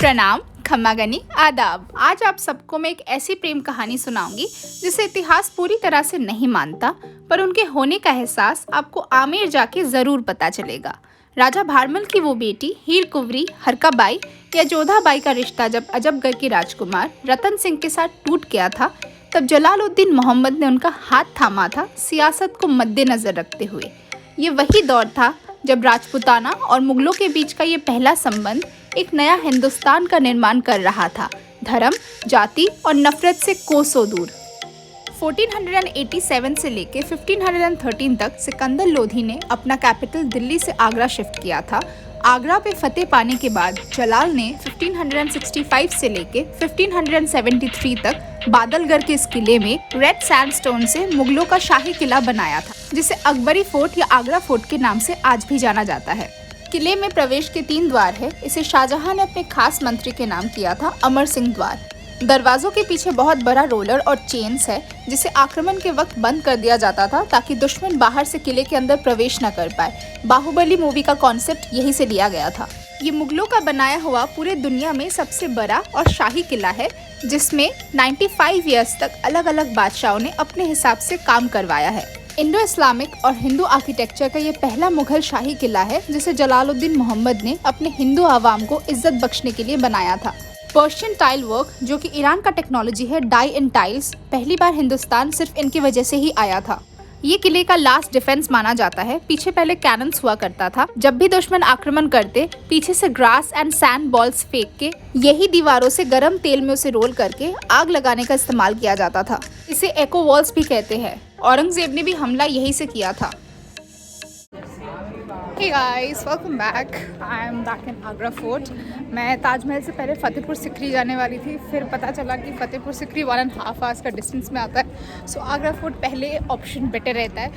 प्रणाम, खम्मागनी, आदाब। आज आप सबको मैं एक ऐसी प्रेम कहानी सुनाऊंगी जिसे इतिहास पूरी तरह से नहीं मानता, पर उनके होने का एहसास आपको आमेर जाके जरूर पता चलेगा। राजा भारमल की वो बेटी हीर कुंवरी हरकाबाई या जोधाबाई का रिश्ता जब अजबगढ़ के राजकुमार रतन सिंह के साथ टूट गया था, तब जलालुद्दीन मोहम्मद ने उनका हाथ थामा था, सियासत को मद्देनजर रखते हुए। ये वही दौर था जब राजपूताना और मुगलों के बीच का ये पहला संबंध एक नया हिंदुस्तान का निर्माण कर रहा था, धर्म, जाति और नफरत से कोसों दूर। 1487 से लेकर 1513 तक सिकंदर लोधी ने अपना कैपिटल दिल्ली से आगरा शिफ्ट किया था। आगरा पे फतेह पाने के बाद जलाल ने 1565 से लेकर 1573 तक बादलगढ़ के इस किले में रेड सैंडस्टोन से मुगलों का शाही किला बनाया था, जिसे अकबरी फोर्ट या आगरा फोर्ट के नाम से आज भी जाना जाता है। किले में प्रवेश के 3 द्वार है। इसे शाहजहां ने अपने खास मंत्री के नाम किया था, अमर सिंह द्वार। दरवाजों के पीछे बहुत बड़ा रोलर और चेन्स है, जिसे आक्रमण के वक्त बंद कर दिया जाता था ताकि दुश्मन बाहर से किले के अंदर प्रवेश न कर पाए। बाहुबली मूवी का कॉन्सेप्ट यही से लिया गया था। ये मुगलों का बनाया हुआ पूरे दुनिया में सबसे बड़ा और शाही किला है, जिसमें 95 ईयर्स तक अलग अलग बादशाहों ने अपने हिसाब से काम करवाया है। इंडो इस्लामिक और हिंदू आर्किटेक्चर का ये पहला मुगल शाही किला है, जिसे जलालुद्दीन मोहम्मद ने अपने हिंदू आवाम को इज्जत बख्शने के लिए बनाया था। पर्शियन टाइल वर्क, जो कि ईरान का टेक्नोलॉजी है, डाई इन टाइल्स, पहली बार हिंदुस्तान सिर्फ इनकी वजह से ही आया था। ये किले का लास्ट डिफेंस माना जाता है। पीछे पहले कैनन्स हुआ करता था। जब भी दुश्मन आक्रमण करते, पीछे से ग्रास एंड सैंड बॉल्स फेंक के यही दीवारों से गर्म तेल में उसे रोल करके आग लगाने का इस्तेमाल किया जाता था। इसे एको वॉल्स भी कहते हैं। औरंगजेब ने भी हमला यही से किया था। Hey guys, welcome back. I am back in Agra Fort. मैं ताजमहल से पहले फतेहपुर सिकरी जाने वाली थी, फिर पता चला कि फतेहपुर सिकरी 1.5 आवर्स का डिस्टेंस में आता है। सो आगरा फोर्ट पहले ऑप्शन बेटर रहता है।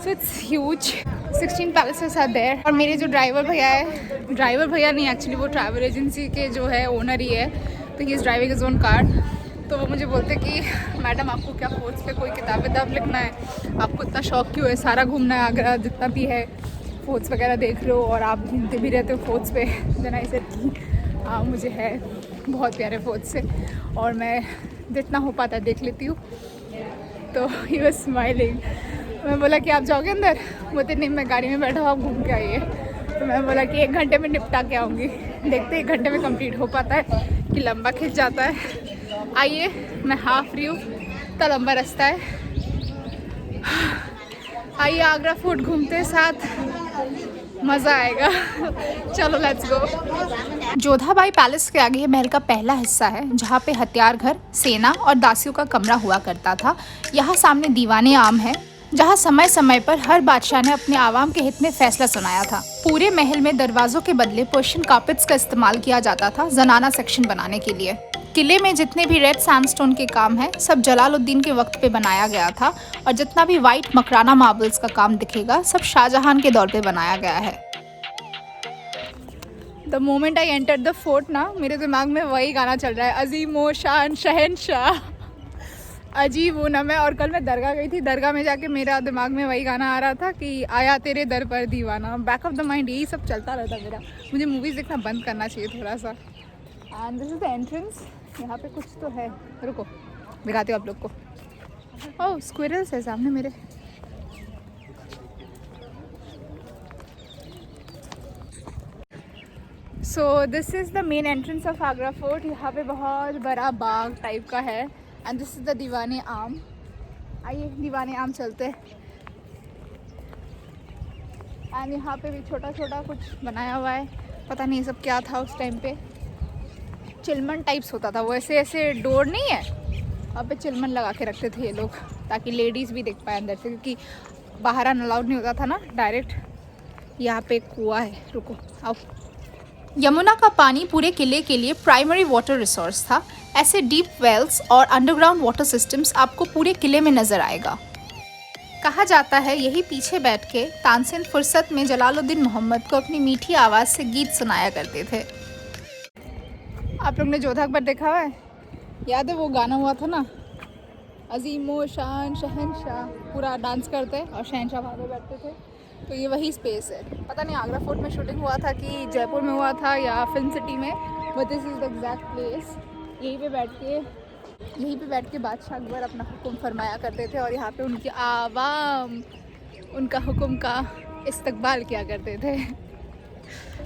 So it's huge, 16 palaces are there. और मेरे जो ड्राइवर भैया नहीं, एक्चुअली वो ट्रैवल एजेंसी के जो है ओनर ही है, तो he is driving his own car. तो वो मुझे बोलते कि मैडम आपको क्या फोर्ट्स पे कोई किताब लिखना है, आपको इतना शौक क्यों है, सारा घूमना है आगरा जितना भी है, फोर्ट्स वगैरह देख लो और आप घूमते भी रहते हो फोर्ट्स पे। देन आई सेड कि हाँ, मुझे है बहुत प्यारे फोर्ट्स से और मैं जितना हो पाता है देख लेती हूँ। तो ही वाज स्माइलिंग। मैं बोला कि आप जाओगे अंदर? बोलते नहीं, मैं गाड़ी में बैठा हूँ, आप घूम के आइए। तो मैं बोला कि 1 घंटे में निपटा के आऊँगी। देखते 1 घंटे में कंप्लीट हो पाता है कि लंबा खिंच जाता है। आइए, मैं हाफ रही हूँ, इतना लंबा रास्ता है। आइए आगरा फोर्ट घूमते साथ, मज़ा आएगा। चलो लेट्स गो। जोधाबाई पैलेस के आगे ये महल का पहला हिस्सा है, जहाँ पे हथियार घर, सेना और दासियों का कमरा हुआ करता था। यहाँ सामने दीवाने आम है, जहाँ समय समय पर हर बादशाह ने अपने आवाम के हित में फैसला सुनाया था। पूरे महल में दरवाजों के बदले पर्शियन कार्पेट्स का इस्तेमाल किया जाता था जनाना सेक्शन बनाने के लिए। किले में जितने भी रेड सैंडस्टोन के काम है, सब जलालुद्दीन के वक्त पे बनाया गया था, और जितना भी वाइट मकराना मार्बल्स का काम दिखेगा, सब शाहजहां के दौर पे बनाया गया है। The moment I enter the fort ना, मेरे दिमाग में वही गाना चल रहा है, अजीमो शान शहनशाह, अजीब हूँ ना मैं। और कल मैं दरगाह गई थी, दरगाह में जाके मेरा दिमाग में वही गाना आ रहा था कि आया तेरे दर पर दीवाना। बैक ऑफ द माइंड यही सब चलता रहता मेरा। मुझे मूवीज़ देखना बंद करना चाहिए थोड़ा सा। And this is the entrance. यहाँ पे कुछ तो है, रुको दिखाती हूँ आप लोग को। ओह, स्क्विरल्स है सामने मेरे। So this is the main entrance of Agra fort. यहाँ पे बहुत बड़ा बाग टाइप का है। एंड दिस इज़ द दीवाने आम। आइए दीवाने आम चलते हैं। एंड यहाँ पे भी छोटा छोटा कुछ बनाया हुआ है, पता नहीं ये सब क्या था उस टाइम पे। चिलमन टाइप्स होता था वो, ऐसे डोर नहीं है, अब पे चिलमन लगा के रखते थे ये लोग, ताकि लेडीज़ भी देख पाए अंदर से, क्योंकि बाहर आना अलाउड नहीं होता था ना डायरेक्ट। यहाँ पे एक कुआं है, रुको आओ। यमुना का पानी पूरे किले के लिए प्राइमरी वाटर रिसोर्स था। ऐसे डीप वेल्स और अंडरग्राउंड वाटर सिस्टम्स आपको पूरे किले में नजर आएगा। कहा जाता है यही पीछे बैठ के तानसेन फुर्सत में जलालुद्दीन मोहम्मद को अपनी मीठी आवाज़ से गीत सुनाया करते थे। आप लोग ने जोधा अकबर देखा हुआ है? याद है वो गाना हुआ था ना, अजीमो शान शहनशाह, पूरा डांस करते और शहनशाह वहाँ पे बैठते थे। तो ये वही स्पेस है। पता नहीं आगरा फोर्ट में शूटिंग हुआ था कि जयपुर में हुआ था या फिल्म सिटी में, but this is the exact place. यहीं पे बैठ के बादशाह अकबर अपना हुक्म फरमाया करते थे और यहाँ पे उनकी आवाम उनका हुक्म का इस्तकबाल किया करते थे।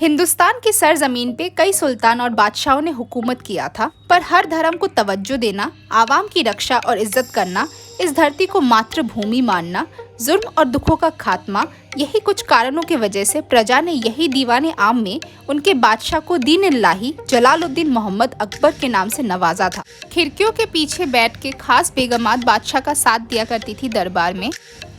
हिंदुस्तान की सरजमीन पे कई सुल्तान और बादशाहों ने हुकूमत किया था, पर हर धर्म को तवज्जो देना, आवाम की रक्षा और इज्जत करना, इस धरती को मातृभूमि मानना, जुर्म और दुखों का खात्मा, यही कुछ कारणों की वजह से प्रजा ने यही दीवाने आम में उनके बादशाह को दीन-इल्लाही जलालुद्दीन मोहम्मद अकबर के नाम से नवाजा था। खिड़कियों के पीछे बैठ के खास बेगमात बादशाह का साथ दिया करती थी दरबार में।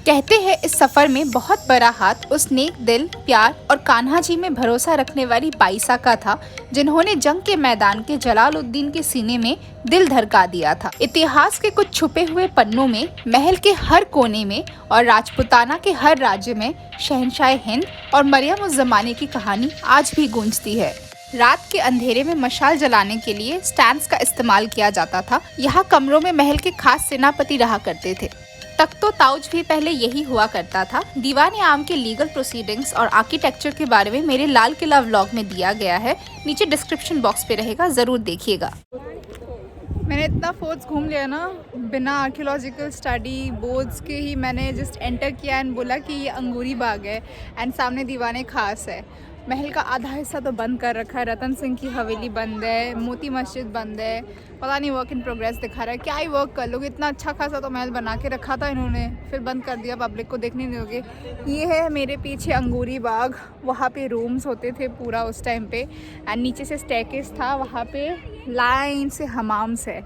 कहते हैं इस सफर में बहुत बड़ा हाथ उस नेक दिल, प्यार और कान्हा जी में भरोसा रखने वाली बाईसा का था, जिन्होंने जंग के मैदान के जलालुद्दीन के सीने में दिल धड़का दिया था। इतिहास के कुछ छुपे हुए पन्नों में, महल के हर कोने में और राजपुताना के हर राज्य में शहंशाह हिंद और मरियम उस जमाने की कहानी आज भी गूंजती है। रात के अंधेरे में मशाल जलाने के लिए स्टैंड्स का इस्तेमाल किया जाता था। यहाँ कमरों में महल के खास सेनापति रहा करते थे। तख्तो ताउज भी पहले यही हुआ करता था। दीवाने आम के लीगल प्रोसीडिंग्स और आर्किटेक्चर के बारे में मेरे लाल किला व्लॉग में दिया गया है, नीचे डिस्क्रिप्शन बॉक्स पे रहेगा, ज़रूर देखिएगा। मैंने इतना फोर्ट्स घूम लिया ना, बिना आर्कियोलॉजिकल स्टडी बोर्ड्स के ही मैंने जस्ट एंटर किया एंड बोला कि ये अंगूरी बाग है एंड सामने दीवाने खास है। महल का आधा हिस्सा तो बंद कर रखा है, रतन सिंह की हवेली बंद है, मोती मस्जिद बंद है, पता नहीं वर्क इन प्रोग्रेस दिखा रहा है, क्या ही वर्क कर लोगे। इतना अच्छा खासा तो महल बना के रखा था इन्होंने, फिर बंद कर दिया, पब्लिक को देखने नहीं दोगे। ये है मेरे पीछे अंगूरी बाग, वहाँ पे रूम्स होते थे पूरा उस टाइम पे एंड नीचे से स्टेयरकेस था, वहाँ पे लाइन से हमाम्स है।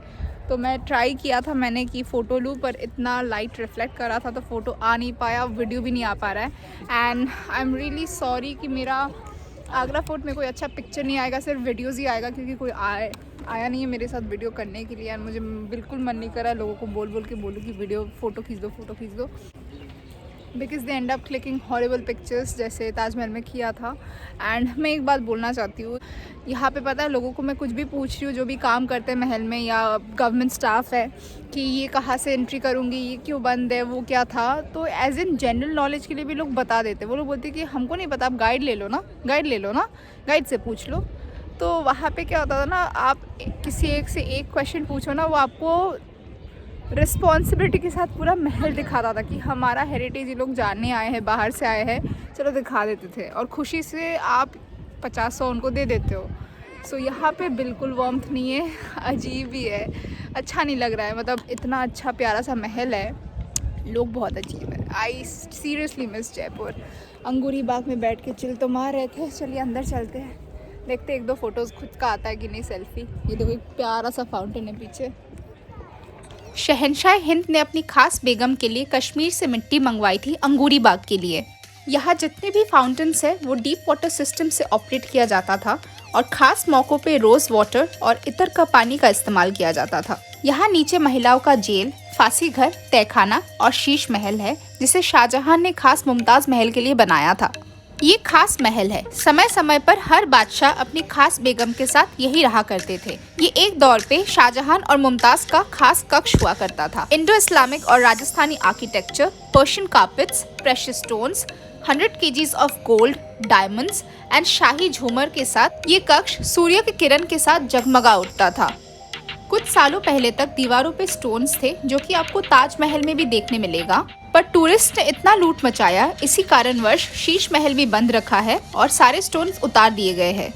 तो मैं ट्राई किया था मैंने कि फ़ोटो लूँ, पर इतना लाइट रिफ्लेक्ट कर रहा था तो फ़ोटो आ नहीं पाया, वीडियो भी नहीं आ पा रहा है। And I am really sorry कि मेरा आगरा फोर्ट में कोई अच्छा पिक्चर नहीं आएगा, सिर्फ वीडियोज़ ही आएगा, क्योंकि कोई आया नहीं है मेरे साथ वीडियो करने के लिए। एंड मुझे बिल्कुल मन नहीं कर रहा है लोगों को बोल बोल के बोलूँ कि वीडियो फ़ोटो खींच दो, because they and up clicking horrible pictures, जैसे ताजमहल में किया था। एंड मैं एक बात बोलना चाहती हूँ, यहाँ पे पता है लोगों को मैं कुछ भी पूछ रही हूँ जो भी काम करते हैं महल में या गवर्नमेंट स्टाफ है कि ये कहाँ से एंट्री करूँगी, ये क्यों बंद है, वो क्या था, तो एज इन जनरल नॉलेज के लिए भी लोग बता देते। वो लोग बोलते हैं कि हमको नहीं पता, आप गाइड ले लो ना, गाइड से पूछ लो। तो वहाँ पे क्या होता था ना, आप किसी एक से एक क्वेश्चन पूछो ना, वो आपको रिस्पॉन्सिबिलिटी के साथ पूरा महल दिखाता था कि हमारा हेरिटेज ये लोग जानने आए हैं, बाहर से आए हैं, चलो दिखा देते थे और खुशी से आप 50-100 उनको दे देते हो। सो यहाँ पे बिल्कुल वार्मथ नहीं है, अजीब ही है, अच्छा नहीं लग रहा है। मतलब इतना अच्छा प्यारा सा महल है, लोग बहुत अजीब है। I seriously miss Jaipur. Angoori Bagh में बैठ के चिल तो मार रहे थे, चलिए अंदर चलते हैं, देखते 1-2 फ़ोटोज़ खुद का आता है कि नहीं सेल्फी। ये देखो एक प्यारा सा फाउंटेन है पीछे। शहंशाह हिंद ने अपनी खास बेगम के लिए कश्मीर से मिट्टी मंगवाई थी अंगूरी बाग के लिए। यहाँ जितने भी फाउंटेन्स है वो डीप वाटर सिस्टम से ऑपरेट किया जाता था और ख़ास मौक़ों पे रोज़ वाटर और इतर का पानी का इस्तेमाल किया जाता था। यहाँ नीचे महिलाओं का जेल, फांसी घर, तहखाना और शीश महल है, जिसे शाहजहां ने खास मुमताज़ महल के लिए बनाया था। ये खास महल है, समय समय पर हर बादशाह अपनी खास बेगम के साथ यही रहा करते थे। ये एक दौर पे शाहजहां और मुमताज का खास कक्ष हुआ करता था। इंडो इस्लामिक और Rajasthani architecture, Persian carpets, precious stones, 100 kgs of gold, diamonds and शाही झूमर के साथ ये कक्ष सूर्य की किरण के साथ जगमगा उठता था। कुछ सालों पहले तक दीवारों पे स्टोन्स थे, जो कि आपको ताजमहल में भी देखने मिलेगा, पर टूरिस्ट ने इतना लूट मचाया, इसी कारणवश शीश महल भी बंद रखा है और सारे स्टोन्स उतार दिए गए हैं।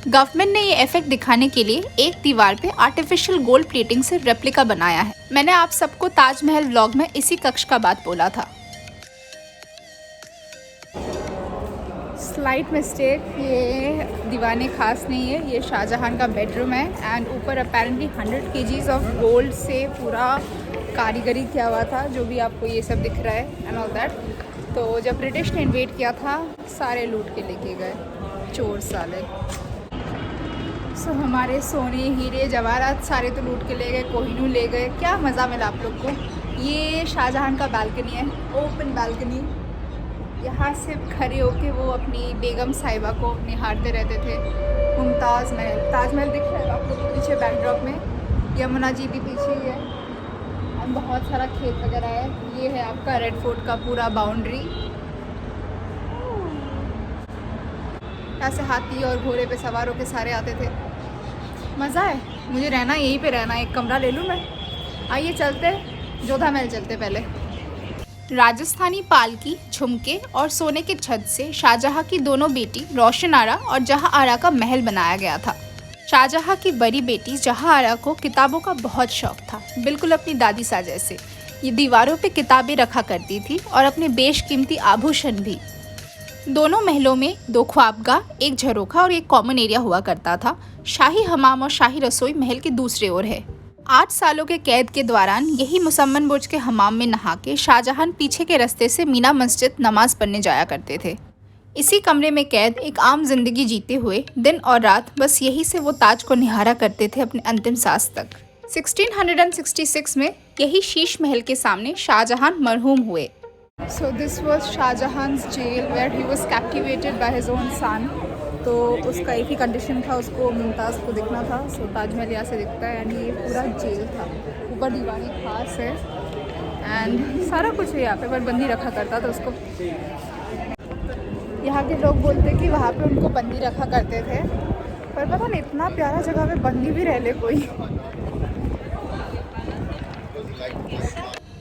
गवर्नमेंट ने ये इफेक्ट दिखाने के लिए एक दीवार पे आर्टिफिशियल गोल्ड प्लेटिंग से रेप्लिका बनाया है। मैंने आप सबको ताजमहल व्लॉग में इसी कक्ष का बात बोला था। स्लाइट मिस्टेक, ये दीवाने खास नहीं है, ये शाहजहां का बेडरूम है एंड ऊपर अपेरेंटली 100 kgs ऑफ गोल्ड से पूरा कारीगरी किया हुआ था, जो भी आपको ये सब दिख रहा है एंड ऑल दैट। तो जब ब्रिटिश ने इन्वेड किया था, सारे लूट के लेके गए चोर साले। सो हमारे सोने, हीरे, जवाहरात सारे तो लूट के ले गए, कोहिनूर ले गए। क्या मज़ा मिला आप लोग को। ये शाहजहां का बालकनी है, ओपन बालकनी। यहाँ से खड़े होके वो अपनी बेगम साहिबा को निहारते रहते थे। मुमताज़ महल, ताजमहल दिख रहा है आप लोग को पीछे बैकड्रॉप में, यमुना जी भी पीछे ही है और बहुत सारा खेत वगैरह है। ये है आपका रेड फोर्ट का पूरा बाउंड्री। ऐसे हाथी और घोड़े पे सवार होके सारे आते थे। मज़ा है, मुझे रहना यहीं पे रहना है। एक कमरा ले लूँ मैं। आइए चलते, जोधा महल चलते पहले। राजस्थानी पालकी, झुमके और सोने के छत से शाहजहां की दोनों बेटी रोशन आरा और जहां आरा का महल बनाया गया था। शाहजहां की बड़ी बेटी जहां आरा को किताबों का बहुत शौक था, बिल्कुल अपनी दादी सा जैसे। ये दीवारों पे किताबें रखा करती थी और अपने बेशकीमती आभूषण भी। दोनों महलों में 2 ख्वाबगाह, एक झरोखा और एक कॉमन एरिया हुआ करता था। शाही हमाम और शाही रसोई महल के दूसरे ओर है। 8 सालों के कैद के दौरान यही मुसम्मन बुर्ज के हमाम में नहा के शाहजहां पीछे के रास्ते से मीना मस्जिद नमाज पढ़ने जाया करते थे। इसी कमरे में कैद एक आम जिंदगी जीते हुए दिन और रात बस यही से वो ताज को निहारा करते थे अपने अंतिम सांस तक। 1666 में यही शीश महल के सामने शाहजहां मरहूम हुए। So this was Shahjahan's jail where he was captivated by his own son. तो उसका एक ही कंडीशन था, उसको मुमताज़ को दिखना था। सो ताजमहल यहाँ से दिखता है एंड ये पूरा जेल था। ऊपर दीवारें खास है एंड सारा कुछ है यहाँ पे, पर बंदी रखा करता था उसको। यहाँ के लोग बोलते कि वहाँ पे उनको बंदी रखा करते थे, पर पता नहीं इतना प्यारा जगह पे बंदी भी रह ले कोई।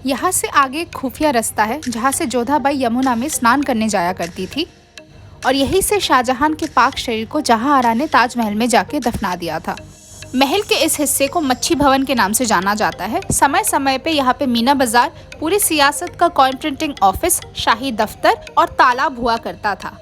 यहाँ से आगे एक खुफिया रास्ता है जहाँ से जोधाबाई यमुना में स्नान करने जाया करती थी और यहीं से शाहजहां के पाक शरीर को जहां आरा ने ताजमहल में जाके दफना दिया था। महल के इस हिस्से को मच्छी भवन के नाम से जाना जाता है। समय समय पे यहाँ पे मीना बाजार, पूरी सियासत का कॉइन प्रिंटिंग ऑफिस, शाही दफ्तर और तालाब हुआ करता था।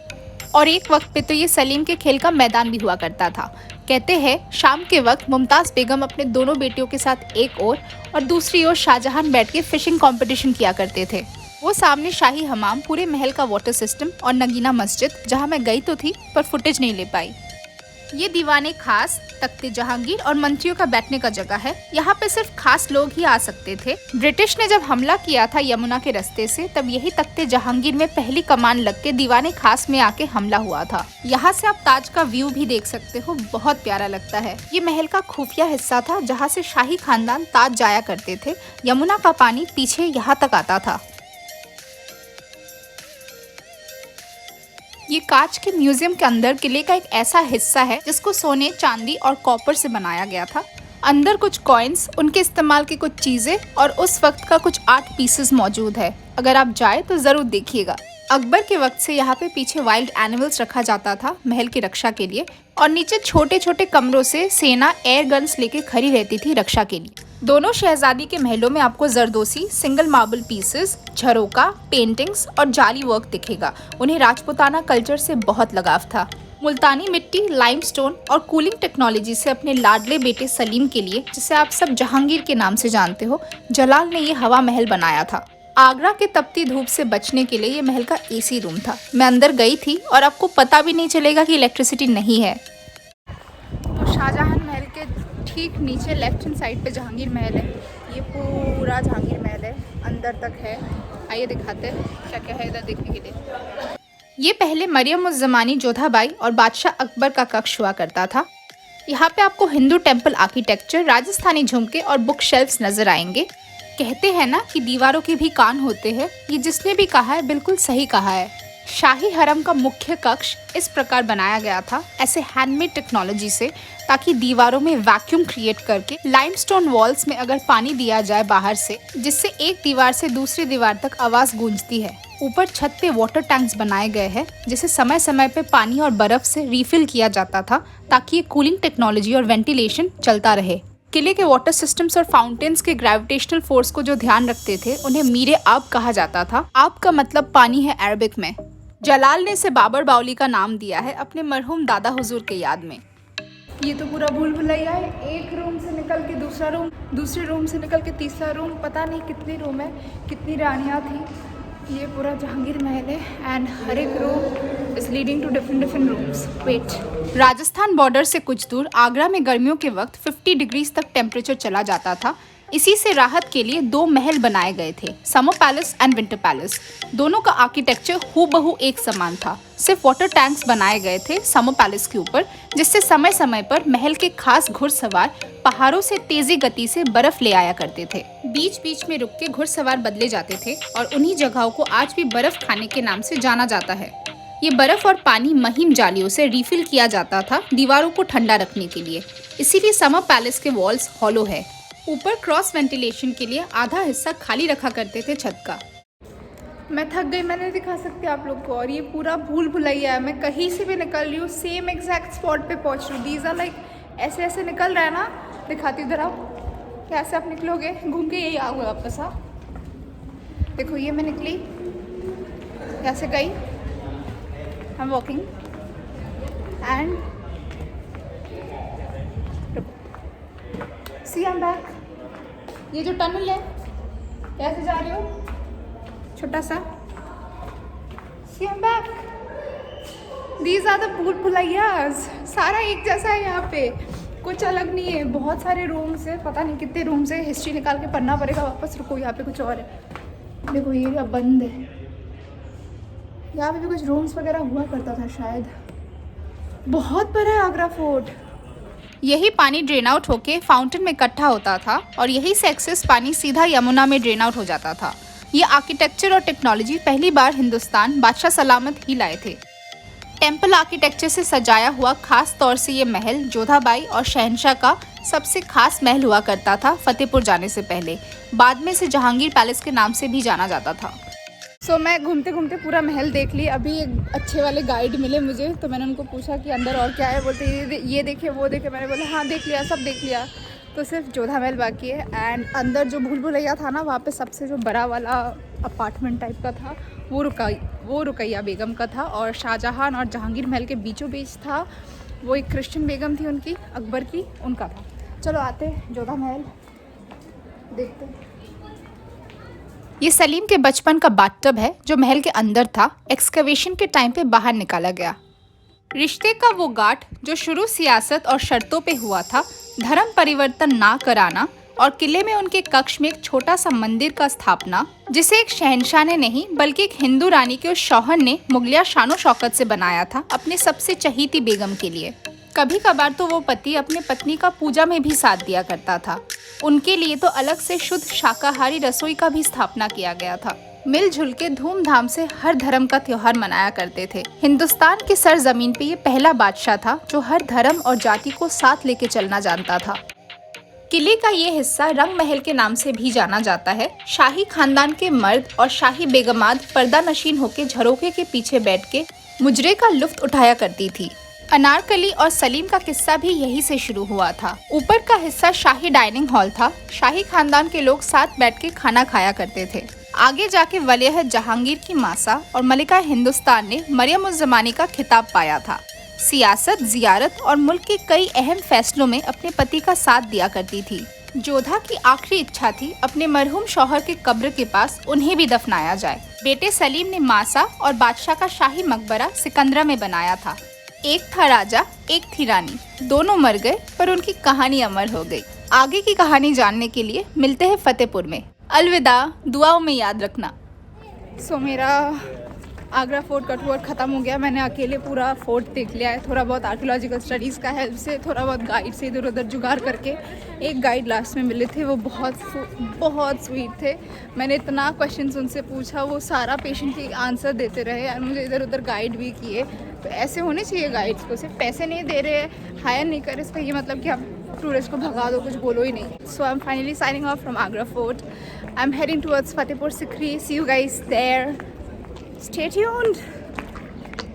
और एक वक्त पे तो ये सलीम के खेल का मैदान भी हुआ करता था। कहते हैं शाम के वक्त मुमताज़ बेगम अपने दोनों बेटियों के साथ एक ओर और दूसरी ओर शाहजहां बैठ के फिशिंग कंपटीशन किया करते थे। वो सामने शाही हमाम, पूरे महल का वाटर सिस्टम और नगीना मस्जिद, जहां मैं गई तो थी पर फुटेज नहीं ले पाई। ये दीवाने खास, तख्ते जहांगीर और मंत्रियों का बैठने का जगह है। यहाँ पे सिर्फ खास लोग ही आ सकते थे। ब्रिटिश ने जब हमला किया था यमुना के रास्ते से, तब यही तख्ते जहांगीर में पहली कमान लग के दीवाने खास में आके हमला हुआ था। यहाँ से आप ताज का व्यू भी देख सकते हो, बहुत प्यारा लगता है। ये महल का खुफिया हिस्सा था जहाँ से शाही खानदान ताज जाया करते थे। यमुना का पानी पीछे यहाँ तक आता था। ये कांच के म्यूजियम के अंदर किले का एक ऐसा हिस्सा है जिसको सोने, चांदी और कॉपर से बनाया गया था। अंदर कुछ कॉइन्स, उनके इस्तेमाल की कुछ चीजें और उस वक्त का कुछ आर्ट पीसेस मौजूद है। अगर आप जाए तो जरूर देखिएगा। अकबर के वक्त से यहाँ पे पीछे वाइल्ड एनिमल्स रखा जाता था महल की रक्षा के लिए, और नीचे छोटे छोटे कमरों से सेना एयर गन्स लेके खड़ी रहती थी रक्षा के लिए। दोनों शहजादी के महलों में आपको zardozi, single marble pieces, jharokha, paintings और जाली वर्क दिखेगा। उन्हें राजपूताना कल्चर से बहुत लगाव था। मुल्तानी मिट्टी, लाइमस्टोन और कूलिंग टेक्नोलॉजी से अपने लाडले बेटे सलीम के लिए, जिसे आप सब जहांगीर के नाम से जानते हो, जलाल ने ये हवा महल बनाया था। आगरा के तपती धूप से बचने के लिए ये महल का एसी रूम था। मैं अंदर गई थी और आपको पता भी नहीं चलेगा कि इलेक्ट्रिसिटी नहीं है। तो शाहजहां महल के ठीक नीचे लेफ्ट हैंड साइड पे जहांगीर महल है। ये पूरा जहांगीर महल है, अंदर तक है। आइए दिखाते हैं क्या क्या है इधर देखने के लिए। ये पहले मरियम उज़ ज़मानी, जोधाबाई और बादशाह अकबर का कक्ष हुआ करता था। यहाँ पे आपको हिंदू टेम्पल आर्किटेक्चर, राजस्थानी झुमके और बुक शेल्फ्स नजर आएंगे। कहते हैं ना कि दीवारों के भी कान होते हैं। ये जिसने भी कहा है बिल्कुल सही कहा है। शाही हरम का मुख्य कक्ष इस प्रकार बनाया गया था, ऐसे हैंडमेड टेक्नोलॉजी से, ताकि दीवारों में वैक्यूम क्रिएट करके लाइमस्टोन वॉल्स में अगर पानी दिया जाए बाहर से, जिससे एक दीवार से दूसरी दीवार तक आवाज गूंजती है। ऊपर छत पे वाटर टैंक्स बनाए गए हैं जिसे समय समय पे पानी और बर्फ से रिफिल किया जाता था, ताकि ये कूलिंग टेक्नोलॉजी और वेंटिलेशन चलता रहे। किले के वाटर सिस्टम्स और फाउंटेन्स के ग्रेविटेशनल फोर्स को जो ध्यान रखते थे, उन्हें मीरे आब कहा जाता था। आब का मतलब पानी है अरबिक में। जलाल ने इसे बाबर बाउली का नाम दिया है अपने मरहूम दादा हुजूर के याद में। ये तो पूरा भूल भुलैया है। एक रूम से निकल के दूसरा रूम, दूसरे रूम से निकल के तीसरा रूम, पता नहीं कितनी रूम है, कितनी रानियाँ थी। ये पूरा जहांगीर महल है एंड हर एक room is leading to different rooms. Wait, Rajasthan border से कुछ दूर आगरा में गर्मियों के वक्त 50 डिग्रीज तक टेम्परेचर चला जाता था। इसी से राहत के लिए 2 महल बनाए गए थे, summer palace and winter palace. दोनों का आर्किटेक्चर हूबहू एक समान था। सिर्फ वाटर टैंक्स बनाए गए थे समर पैलेस के ऊपर, जिससे समय समय पर महल के खास घुड़सवार पहाड़ों से तेजी गति से बर्फ ले आया करते थे। बीच बीच में रुक के घुड़सवार बदले जाते थे और उन्हीं जगहों को आज भी बर्फ खाने के नाम से जाना जाता है। ये बर्फ और पानी महीन जालियों से रिफिल किया जाता था दीवारों को ठंडा रखने के लिए, इसीलिए समर पैलेस के वॉल्स हॉलो है। ऊपर क्रॉस वेंटिलेशन के लिए आधा हिस्सा खाली रखा करते थे छत का। मैं थक गई, मैं नहीं दिखा सकती आप लोग को। और ये पूरा भूल भुलैया है, मैं कहीं से भी निकल रही हूँ सेम एग्जैक्ट स्पॉट पे पहुँच रही हूँ। दीज आर लाइक ऐसे ऐसे निकल रहा है ना, दिखाती हूँ इधर आप कैसे आप निकलोगे, घूम के यही आओगे वापस। हाँ देखो ये मैं निकली, कैसे गई, I am walking and see I am back. ये जो टनल है कैसे जा रही हो, छोटा सा, see I am back. These are the Bhool Bhulaiyas, सारा एक जैसा है यहाँ पे, कुछ अलग नहीं है। बहुत सारे रूम्स है, पता नहीं कितने रूम्स है, हिस्ट्री निकाल के पढ़ना पड़ेगा वापस। रुको यहाँ पे कुछ और है, देखो ये अब बंद है। यहाँ पे भी कुछ रूम्स वगैरह हुआ करता था शायद। बहुत बड़ा है आगरा फोर्ट। यही पानी ड्रेन आउट होके फाउंटेन में इकट्ठा होता था और यही से एक्सेस पानी सीधा यमुना में ड्रेन आउट हो जाता था। ये आर्किटेक्चर और टेक्नोलॉजी पहली बार हिंदुस्तान बादशाह सलामत ही लाए थे। टेम्पल आर्किटेक्चर से सजाया हुआ खास तौर से ये महल जोधाबाई और शहंशाह का सबसे खास महल हुआ करता था फतेहपुर जाने से पहले। बाद में इसे जहांगीर पैलेस के नाम से भी जाना जाता था। मैं घूमते घूमते पूरा महल देख ली। अभी एक अच्छे वाले गाइड मिले मुझे, तो मैंने उनको पूछा कि अंदर और क्या है। बोलते ये देखे वो देखे। मैंने बोला हाँ देख लिया, सब देख लिया, तो सिर्फ जोधा महल बाकी है। एंड अंदर जो भूल भुलैया था ना, वहाँ पे सबसे जो बड़ा वाला अपार्टमेंट टाइप का था वो रुकैया बेगम का था। और शाहजहां और जहांगीर महल के बीचों बीच था, वो एक क्रिश्चियन बेगम थी उनकी, अकबर की, उनका था। चलो आते जोधा महल देखते। ये सलीम के बचपन का बाथटब है जो महल के अंदर था, एक्सकवेशन के टाइम पे बाहर निकाला गया। रिश्ते का वो गांठ जो शुरू सियासत और शर्तों पे हुआ था, धर्म परिवर्तन ना कराना और किले में उनके कक्ष में एक छोटा सा मंदिर का स्थापना, जिसे एक शहंशाह ने नहीं बल्कि एक हिंदू रानी के उस शौहर ने मुगलिया शानो शौकत से बनाया था अपने सबसे चहीती बेगम के लिए। कभी कभार तो वो पति अपने पत्नी का पूजा में भी साथ दिया करता था। उनके लिए तो अलग से शुद्ध शाकाहारी रसोई का भी स्थापना किया गया था। मिलजुल के धूमधाम से हर धर्म का त्योहार मनाया करते थे। हिंदुस्तान की सरजमीन पे ये पहला बादशाह था जो हर धर्म और जाति को साथ लेके चलना जानता था। किले का ये हिस्सा रंग महल के नाम से भी जाना जाता है। शाही खानदान के मर्द और शाही बेगमात पर्दा नशीन होके झरोखे के पीछे बैठ के मुजरे का लुत्फ उठाया करती थी। अनारकली और सलीम का किस्सा भी यही से शुरू हुआ था। ऊपर का हिस्सा शाही डाइनिंग हॉल था। शाही खानदान के लोग साथ बैठ के खाना खाया करते थे। आगे जाके वलीअहद जहांगीर की मासा और मलिका हिंदुस्तान ने मरियम उज़ ज़मानी का खिताब पाया था। सियासत, जियारत और मुल्क के कई अहम फैसलों में अपने पति का साथ दिया करती थी। जोधा की आखिरी इच्छा थी अपने मरहूम शौहर के कब्र के पास उन्हें भी दफनाया जाए। बेटे सलीम ने मासा और बादशाह का शाही मकबरा सिकंदरा में बनाया था। एक था राजा, एक थी रानी, दोनों मर गए पर उनकी कहानी अमर हो गई। आगे की कहानी जानने के लिए मिलते हैं फतेहपुर में। अलविदा, दुआओं में याद रखना। मेरा आगरा फोर्ट का टूर ख़त्म हो गया। मैंने अकेले पूरा फोर्ट देख लिया है। थोड़ा बहुत आर्कियोलॉजिकल स्टडीज़ का हेल्प से, थोड़ा बहुत गाइड से इधर उधर जुगाड़ करके। एक गाइड लास्ट में मिले थे, वो बहुत स्वीट थे। मैंने इतना क्वेश्चंस उनसे पूछा, वो सारा पेशेंटली आंसर देते रहे और मुझे इधर उधर गाइड भी किए। तो ऐसे होने चाहिए गाइड्स को, सिर्फ पैसे नहीं दे रहे, हायर नहीं कर, इसका ये मतलब कि आप टूरिस्ट को भगा दो, कुछ बोलो ही नहीं। So I am finally signing off from Agra Fort. I am heading towards Fatehpur Sikri. See you guys there. Stay tuned.